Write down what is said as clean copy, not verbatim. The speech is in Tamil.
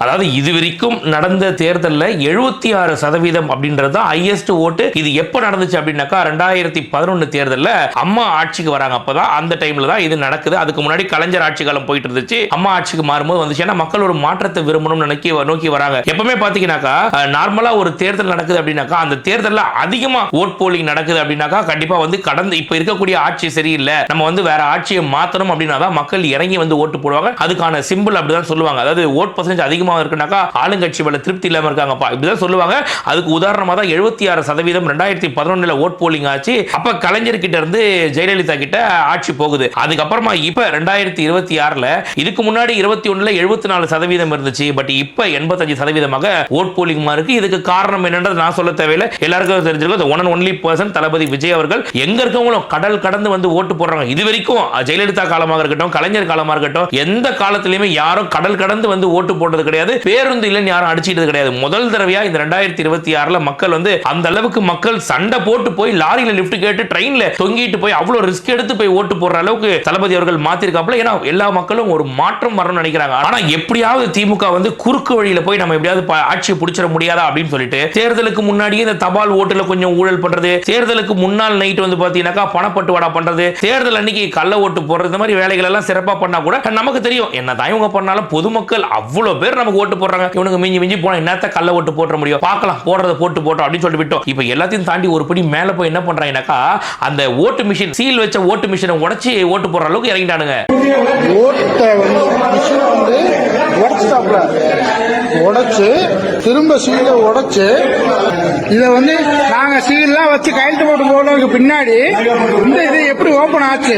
அதாவது இதுவரைக்கும் நடந்த தேர்தலில் 76% அப்படின்றது தான் ஹையஸ்ட் ஓட்டு. இது எப்போ நடந்துச்சு அப்படின்னாக்கா 2011 தேர்தலில் அம்மா ஆட்சிக்கு வராங்க. அப்பதான் அந்த டைம்ல தான் இது நடக்குது. அதுக்கு முன்னாடி கலைஞர் ஆட்சி காலம் போயிட்டு இருந்துச்சு. அம்மா ஆட்சிக்கு மாறும்போது வந்துச்சு. ஏன்னா மக்கள் ஒரு மாற்றத்தை விரும்பணும்னு நோக்கி வராங்க. எப்பவுமே பாத்தீங்கன்னாக்கா நார்மலா ஒரு தேர்தல் நடக்குது அப்படின்னாக்கா அந்த தேர்தலில் அதிகமா ஓட் போலிங் நடக்குது அப்படின்னாக்கா கண்டிப்பா வந்து கடந்த இப்ப இருக்கக்கூடிய ஆட்சி சரியில்லை, நம்ம வந்து வேற ஆட்சியை மாத்தணும் அப்படின்னா தான் மக்கள் இறங்கி வந்து ஓட்டு போடுவாங்க. அதுக்கான சிம்பிள் அப்படிதான் சொல்லுவாங்க. அதாவது ஓட் பர்சன்டேஜ் அதிகமாக இருக்குனாக்கா ஆளுங்கட்சி மேல திருப்தி இல்லாம இருக்காங்கப்பா இப்படிதான் சொல்லுவாங்க. அதுக்கு உதாரணமா தான் 76% 2011 ஓட் போலிங் ஆச்சு. அப்ப கலைஞர் கிட்ட இருந்து ஜெயலலிதா கிட்ட ஆட்சி போகுது. அதுக்கப்புறமா இப்ப 2026ல இதுக்கு முன்னாடி 21ல 74% இருந்துச்சு. பட் இப்ப 85% ஓட் போலிங் இருக்கு. இதுக்கு காரணம் என்னன்றது நான் சொல்ல தேவையில்லை, எல்லாருக்கும் தெரிஞ்சிருக்கும். ஒன் அண்ட் ஒன்லி பர்சன் தளபதி விஜய் அவர்கள். எங்க இருக்கவங்களும் கடல் கடந்து வந்து ஓட்டு போடுறாங்க. இது வரைக்கும் ஜெயலலிதா காலமாக இருக்கட்டும், கலைஞர் காலமாக இருக்கட்டும், எந்த காலத்திலுமே யாரும் கடல் கடந்து வந்து ஓட்டு போட்டது கிடையாது. பேருந்து இல்லைன்னு யாரும் அடிச்சிட்டது கிடையாது. முதல் தடவையா இந்த 2026ல மக்கள் வந்து அந்த அளவுக்கு மக்கள் சண்டை போட்டு போய் லாரியில லிஃப்ட் கேட்டு ட்ரெயின்ல தொங்கிட்டு போய் அவ்வளவு ரிஸ்க் எடுத்து போய் ஓட்டு போடுற அளவுக்கு தளபதி அவர்கள் மாத்திருக்காப்ல. ஏன்னா எல்லா மக்களும் ஒரு மாற்றம் வரணும்னு நினைக்கிறாங்க. ஆனா எப்படியாவது திமுக வந்து குறுக்கு வழியில போய் நம்ம எப்படியாவது ஆட்சியை பிடிச்சிட முடியாதா அப்படின்னு சொல்லிட்டு தேர்தலுக்கு முன்னாடியே இந்த தபால் ஓட்டுல கொஞ்சம் ஊழல் பண்றது, தேர்தலுக்கு முன்னாள் நைட் வந்து பாத்தீங்கன்னா பணப்பட்டுவாடா பண்றது, தேர்தல் அன்னைக்கு கள்ள ஓட்டு போடுறது, இந்த மாதிரி வேலைகள் எல்லாம் சிறப்பா பண்ணா கூட நமக்கு தெரியும் என்னதான் இவங்க பண்ணாலும் பொதுமக்கள் அவ்வளவு பேர் நமக்கு ஓட்டு போடுறாங்க. இவனுக்கு மிஞ்சி மிஞ்சி போனா என்னத்த கள்ள ஓட்டு போட முடியும், பார்க்கலாம் போடுறத போட்டு போட்டோம் அப்படின்னு சொல்லிட்டு விட்டோம். இப்போ எல்லாத்தையும் தாண்டி ஒரு படி மேல போய் என்ன பண்றாங்கன்னாக்கா அந்த ஓட்டு மிஷின் சீல் வச்ச ஓட்டு மிஷினை உடைச்சி ஓட்டு போடுற அளவுக்கு இறங்கிட்டானுங்க. ஓட்டை வந்து மிஷினை வந்து உடைச்சிட்டாப்ல, உடைச்சு திரும்ப சீலை உடைச்சு இதை வந்து நாங்க சீல்லாம் வச்சு கையெழுத்து போட்டு போடுறதுக்கு பின்னாடி இந்த இது எப்படி ஓபன் ஆச்சு